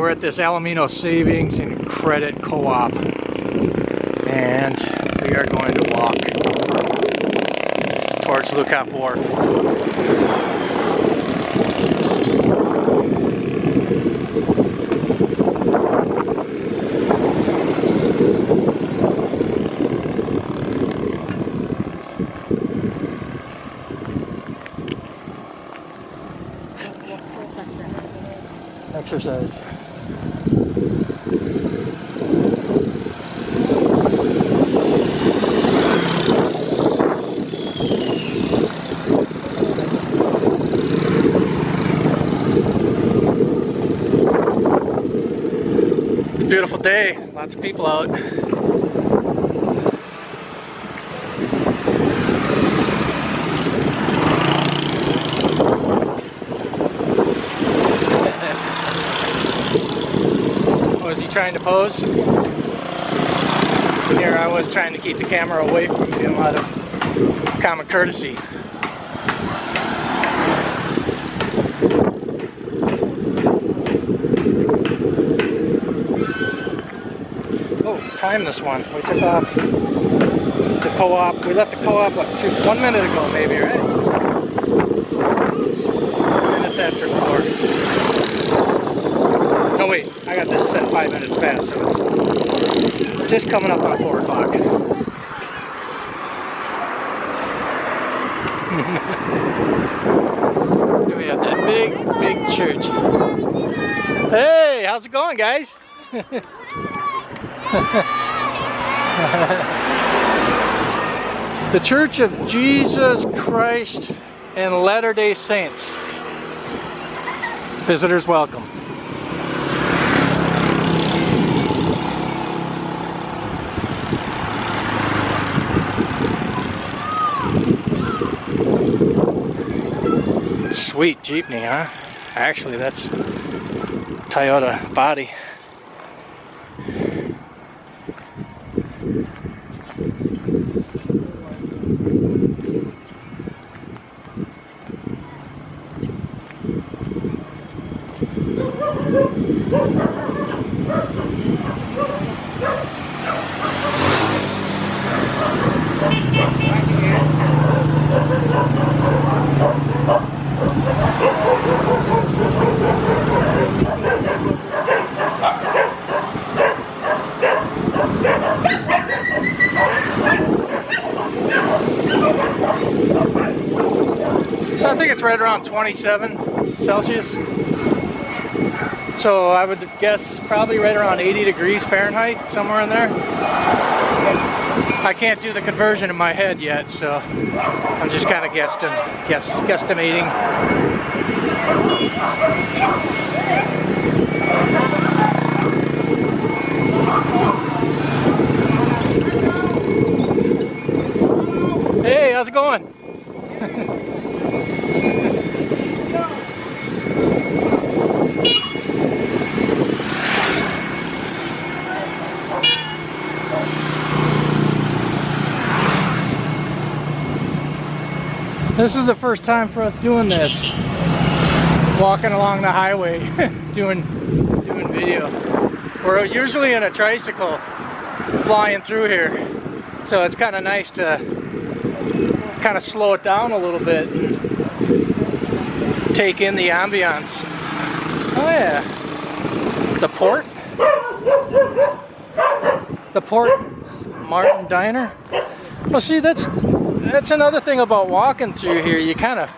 we're at this Alaminos Savings and Credit Co-op, and we are going to walk towards Lucap Wharf. Exercise. It's a beautiful day, lots of people out. Was he trying to pose? Here I was trying to keep the camera away from him out of common courtesy. Oh, time this one. We took off the co-op. We left the co-op, what, 1 minute ago maybe, right? It's 4 minutes after 4. No wait, I got this set 5 minutes past, so it's just coming up on 4 o'clock. Here we have that big church. Hey, how's it going, guys? The Church of Jesus Christ and Latter-day Saints. Visitors welcome. Sweet jeepney, huh? Actually, that's Toyota body. So I think it's right around 27 Celsius. So I would guess probably right around 80 degrees Fahrenheit, somewhere in there. I can't do the conversion in my head yet, so I'm just kind of guesstimating. Hey, how's it going? This is the first time for us doing this. Walking along the highway, doing video. We're usually in a tricycle flying through here, so it's kind of nice to kind of slow it down a little bit and take in the ambiance. Oh yeah, the Port Martin Diner. Well, see, that's another thing about walking through here. You kind of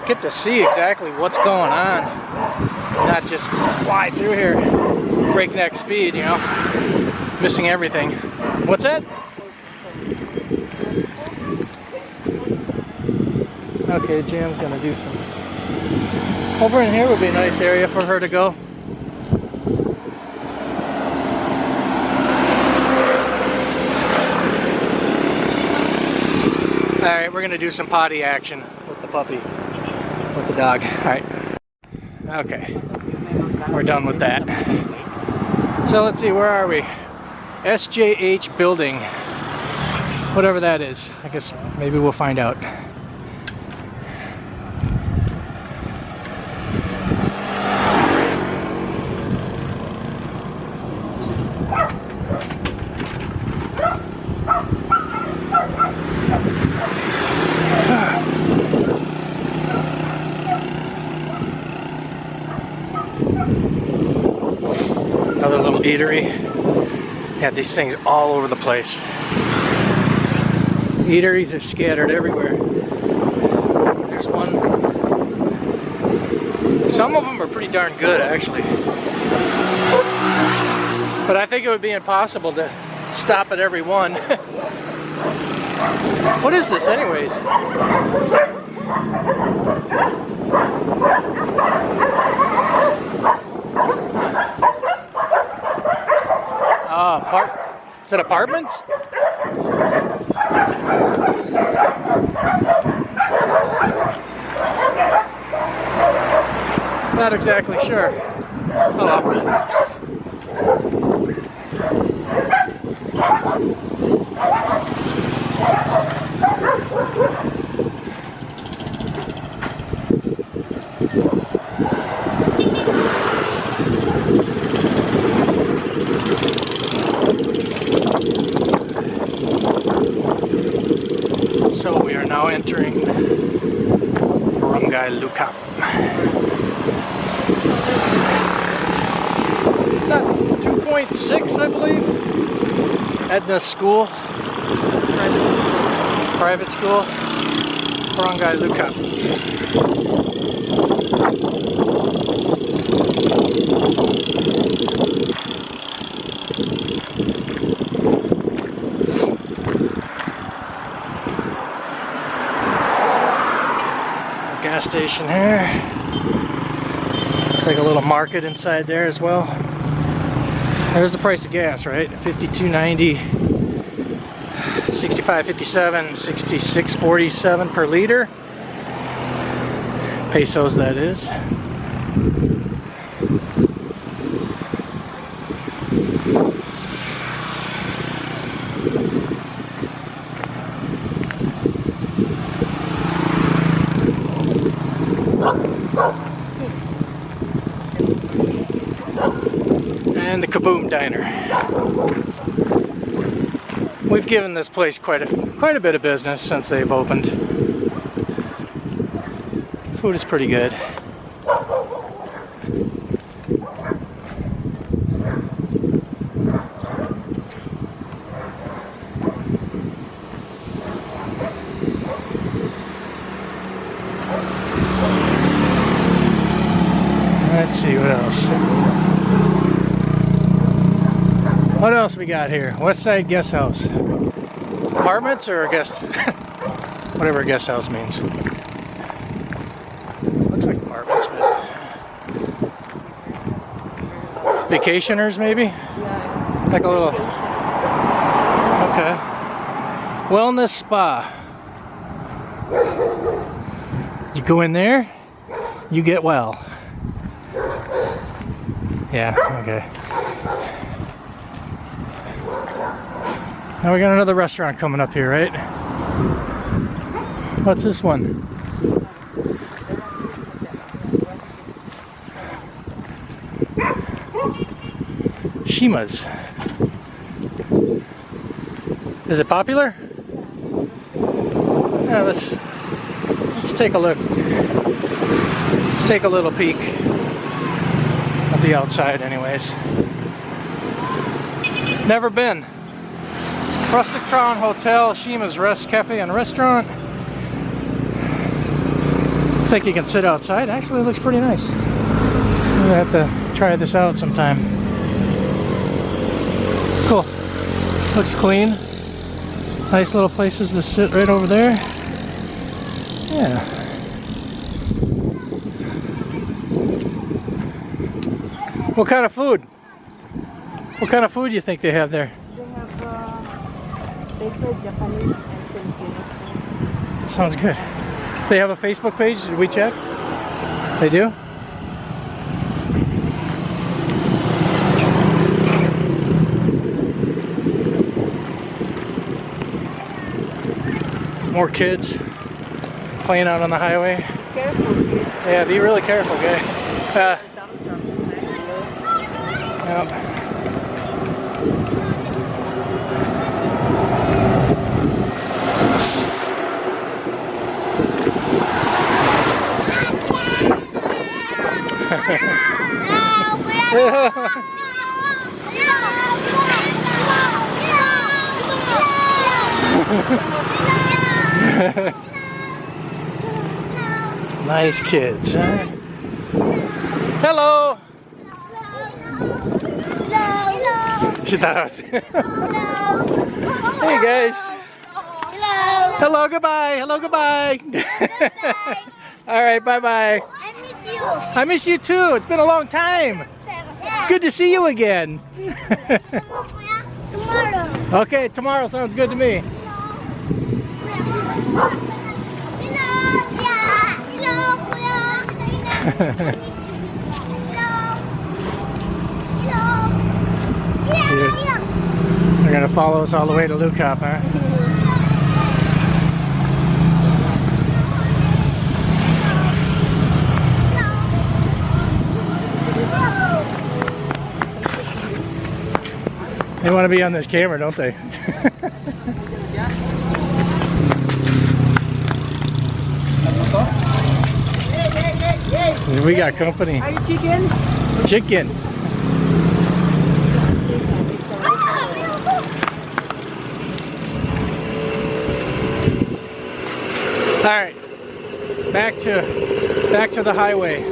get to see exactly what's going on, not just fly through here breakneck speed, you know, missing everything. What's that? Okay, Jan's gonna do some. Over in here would be a nice area for her to go. Alright, we're gonna do some potty action with the puppy, with the dog. Alright. Okay. We're done with that. So let's see, where are we? SJH building. Whatever that is. I guess maybe we'll find out. little eatery. Had these things all over the place. Eateries are scattered everywhere. There's one. Some of them are pretty darn good, actually. But I think it would be impossible to stop at every one. What is this, anyways? Is it apartments? Not exactly sure. Oh. So we are now entering Barangay Lucap. It's at 2.6, I believe. Edna's school. Private school. Barangay Lucap. Gas station here. Looks like a little market inside there as well. There's the price of gas, right? $52.90, $65.57, $66.47 per liter. Pesos, that is. And the Kaboom Diner. We've given this place quite a bit of business since they've opened. Food is pretty good. Let's see what else. What else we got here? Westside Guest House. Apartments or a guest? Whatever a guest house means. Looks like apartments, but vacationers maybe? Yeah. Like a little. Okay. Wellness spa. You go in there, you get well. Yeah, okay. Now we got another restaurant coming up here, right? What's this one? Shima's. Is it popular? Yeah, let's take a look. Let's take a little peek at the outside anyways. Never been. Rustic Crown Hotel, Shima's Rest Cafe and Restaurant. Looks like you can sit outside. Actually, it looks pretty nice. We'll have to try this out sometime. Cool. Looks clean. Nice little places to sit right over there. Yeah. What kind of food? What kind of food do you think they have there? Japanese and Filipino. Sounds good. They have a Facebook page? Did we check? They do? More kids playing out on the highway. Careful, kids. Yeah, be really careful, guy. Yep. Nice kids, huh? Hello! She thought I was... Hey guys! Hello, goodbye! Hello, goodbye! Alright, bye-bye. I miss you. I miss you too. It's been a long time. It's good to see you again. Tomorrow. Okay, tomorrow sounds good to me. They're gonna follow us all the way to Lucap, huh? They want to be on this camera, don't they? We got company. Are you chicken? Chicken. All right, back to the highway.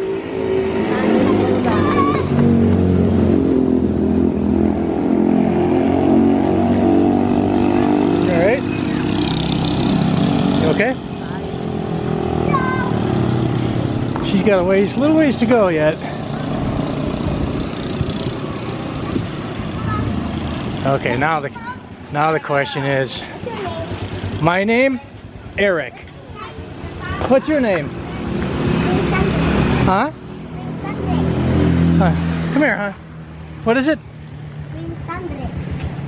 All right. You okay? She's got a little ways to go yet. Okay, now the question is, my name, Eric. What's your name? Huh? Come here, huh? What is it?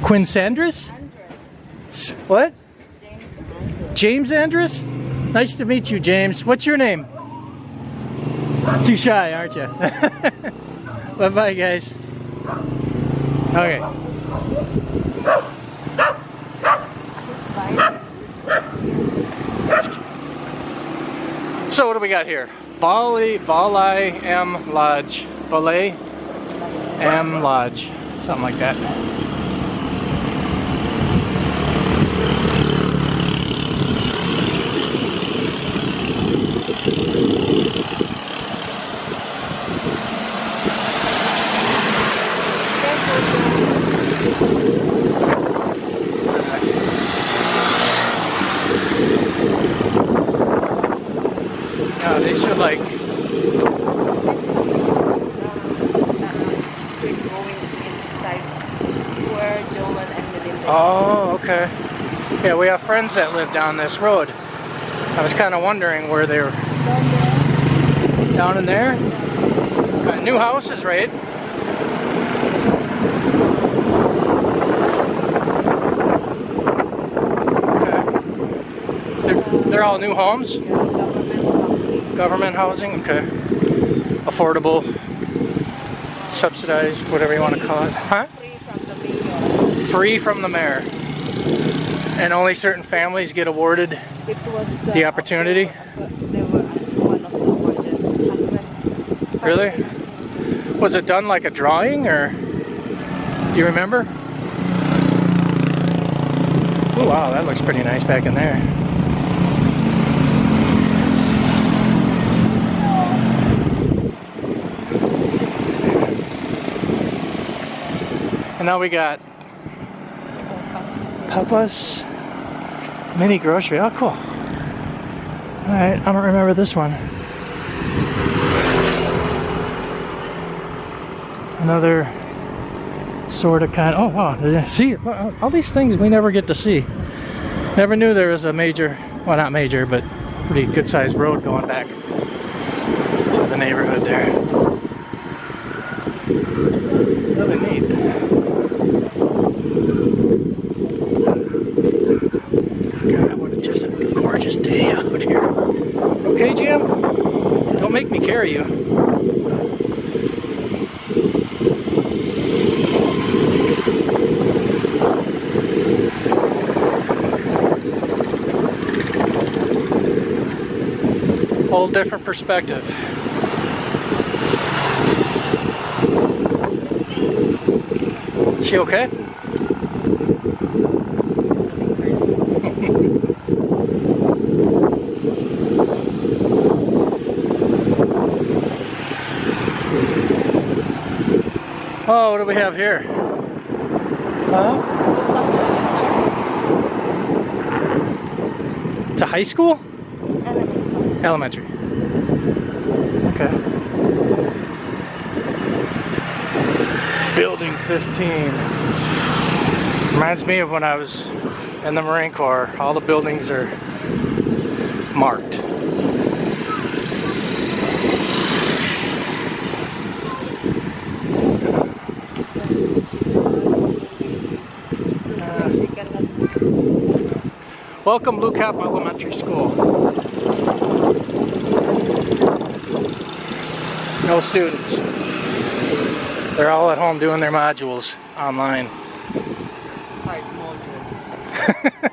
Quinsandris? What? James Andrus? Nice to meet you, James. What's your name? Too shy, aren't you? Bye-bye, guys. Okay. So what do we got here? Balay M Lodge. Balay M Lodge. Something like that. They should like oh, okay. Yeah, we have friends that live down this road. I was kind of wondering where they were. Down in there? New houses, right? Okay. They're all new homes? Government housing? Okay. Affordable, subsidized, whatever you want to call it. Huh? Free from the mayor. And only certain families get awarded the opportunity? Really? Was it done like a drawing, or do you remember? Oh wow, that looks pretty nice back in there. And now we got Papa's mini grocery. Oh, cool. Alright, I don't remember this one. Another sort of kind. Oh, wow. See, all these things we never get to see. Never knew there was a major, well, not major, but pretty good sized road going back to the neighborhood there. Really neat. God, what just a gorgeous day out here. Okay, Jim? Don't make me carry you. Whole different perspective. Is she okay? Oh, what do we have here? Huh? It's a high school? Elementary. Okay. Building 15. Reminds me of when I was in the Marine Corps. All the buildings are marked. Welcome, Lucap Elementary School. No students. They're all at home doing their modules online. Hard modules.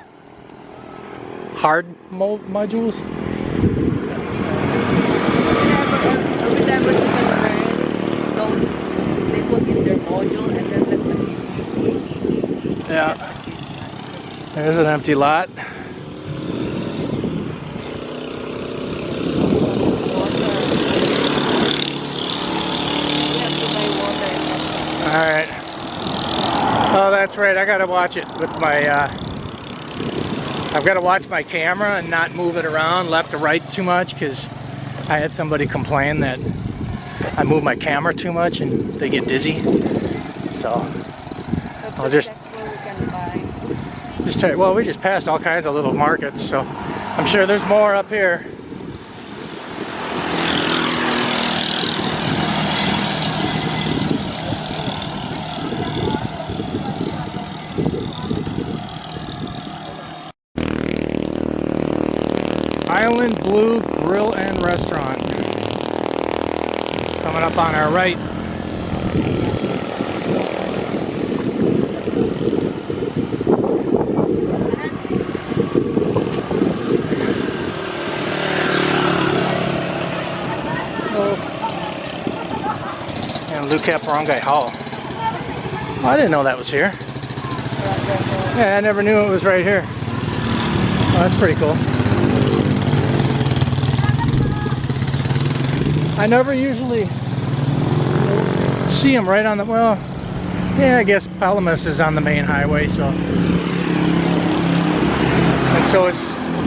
Hard modules? Whenever the parents don't, they put in their module and then Yeah. There's an empty lot. Alright. Oh, that's right. I gotta watch it with my, I've gotta watch my camera and not move it around left to right too much, because I had somebody complain that I move my camera too much and they get dizzy. So, I'll just tell you, well, we just passed all kinds of little markets, so I'm sure there's more up here. Island Blue Grill and Restaurant. Coming up on our right. And Lucap Barangay Hall. Oh, I didn't know that was here. Yeah, I never knew it was right here. Oh, that's pretty cool. I never usually see them right on the, well, yeah, I guess Alaminos is on the main highway, so. And so is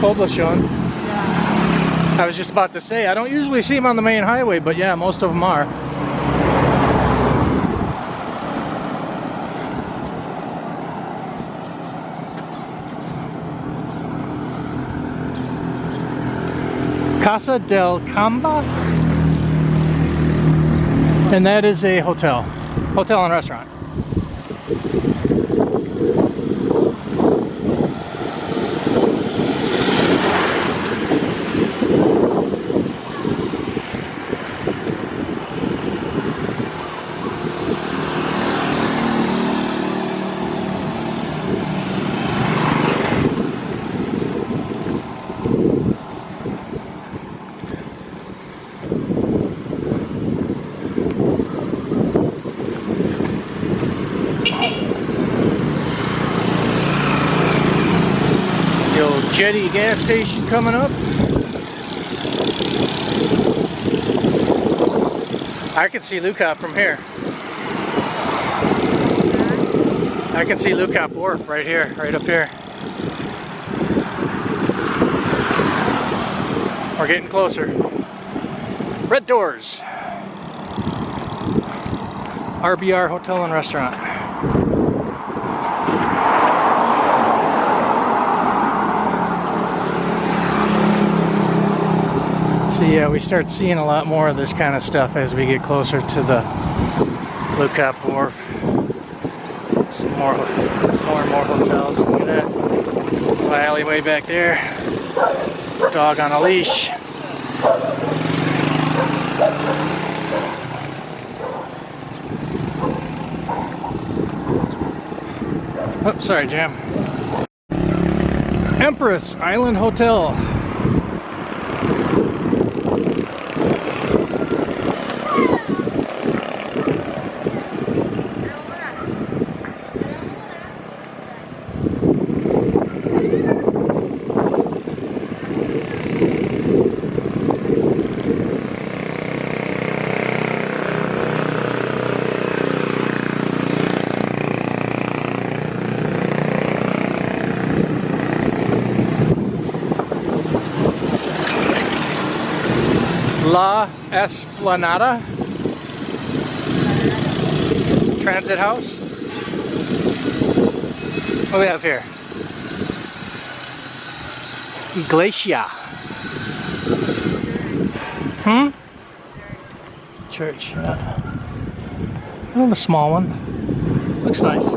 Poblacion. Yeah. I was just about to say, I don't usually see them on the main highway, but yeah, most of them are. Casa del Camba? And that is a hotel and restaurant. Jetty gas station coming up. I can see Lucap from here. I can see Lucap Wharf right here, right up here. We're getting closer. Red doors. RBR Hotel and Restaurant. So yeah, we start seeing a lot more of this kind of stuff as we get closer to the Lucap Wharf. Some more and more hotels. Look at that little alleyway back there. Dog on a leash. Oh, sorry, Jam. Empress Island Hotel. La Esplanada Transit House. What do we have here? Iglesia. Church. Yeah. Oh, a small one. Looks nice.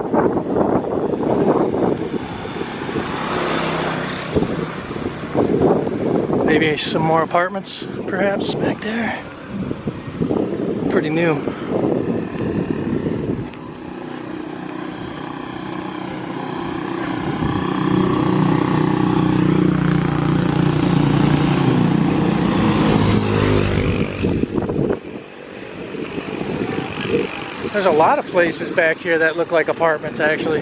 Maybe some more apartments, perhaps, back there. Pretty new. There's a lot of places back here that look like apartments, actually.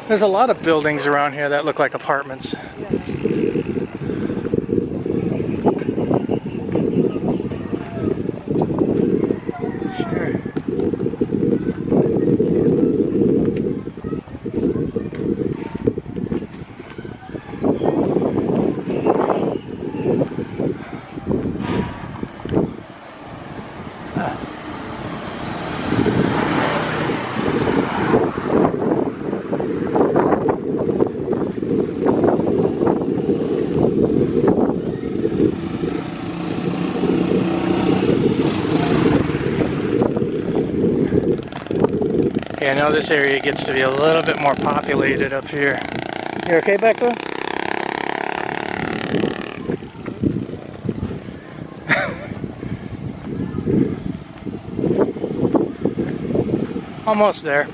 There's a lot of buildings around here that look like apartments. Sure. Yeah, I know this area gets to be a little bit more populated up here. You okay back there? Almost there.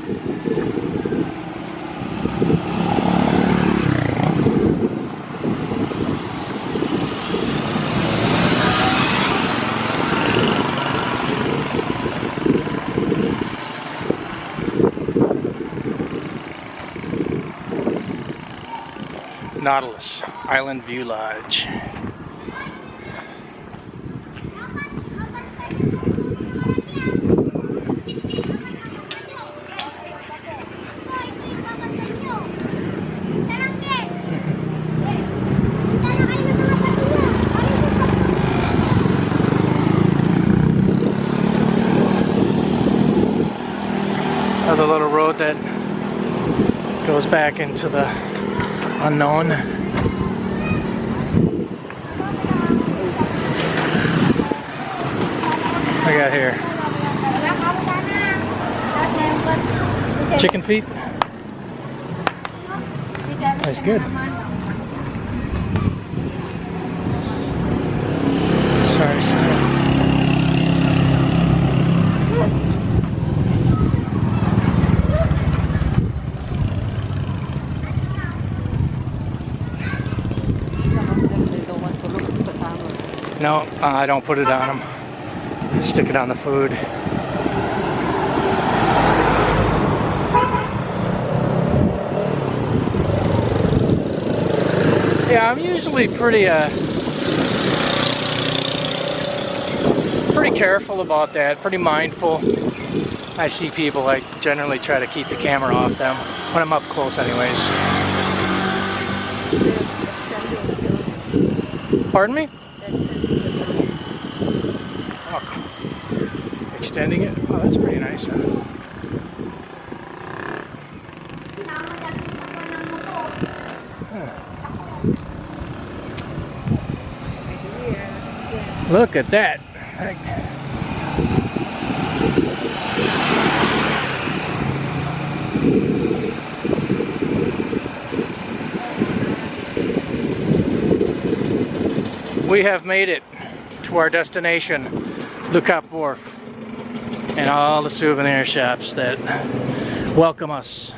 Nautilus Island View Lodge. Another little road that goes back into the unknown. I got here chicken feet. That's good. Sorry. No, I don't put it on them. Stick it on the food. Yeah, I'm usually pretty careful about that, pretty mindful. I see people, I generally try to keep the camera off them when I'm up close anyways. Pardon me? Extending it? Oh, that's pretty nice, huh? Look at that. We have made it to our destination, Lucap Wharf, and all the souvenir shops that welcome us.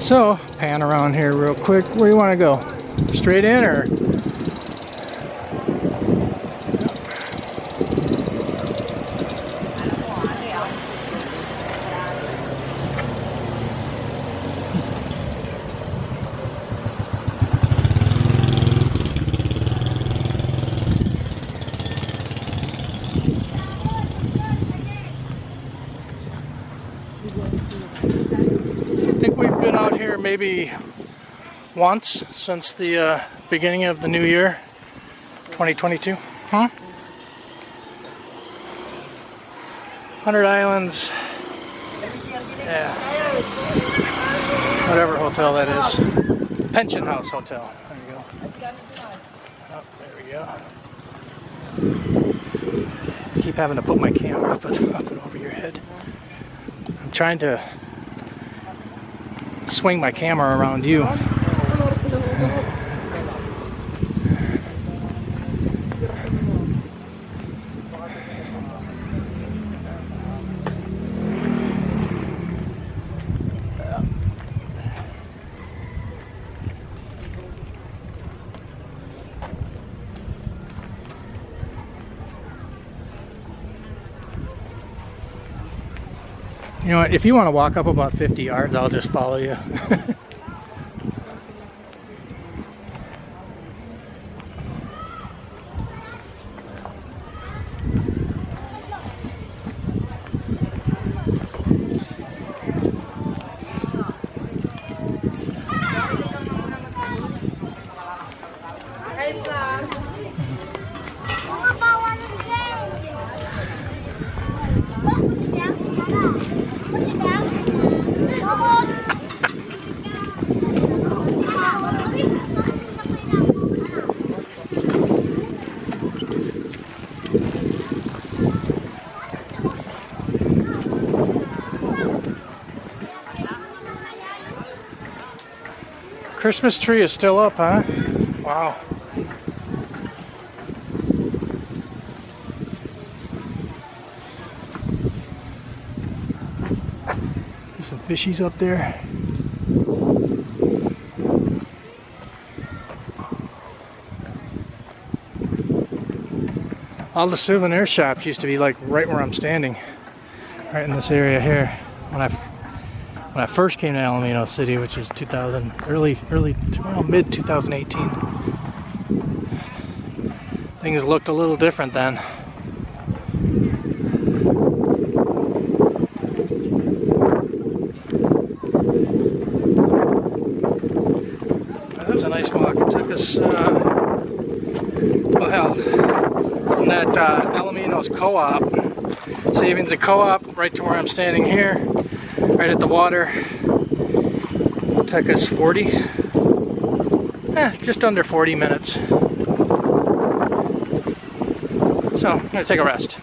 So, pan around here real quick. Where do you want to go? Straight in or? maybe once since the beginning of the new year, 2022. 100 Islands. Yeah. Whatever hotel that is. Pension House Hotel. There you go. Oh, there we go. I keep having to put my camera up and over your head. I'm trying to swing my camera around you. You know what, if you want to walk up about 50 yards, I'll just follow you. Christmas tree is still up, huh? Wow. There's some fishies up there. All the souvenir shops used to be like right where I'm standing, right in this area here. When I first came to Alaminos City, which was mid 2018, things looked a little different then. That was a nice walk. It took us, from that Alaminos co-op, Savings and Co-op, right to where I'm standing here. Right at the water. Took us just under 40 minutes. So I'm gonna take a rest.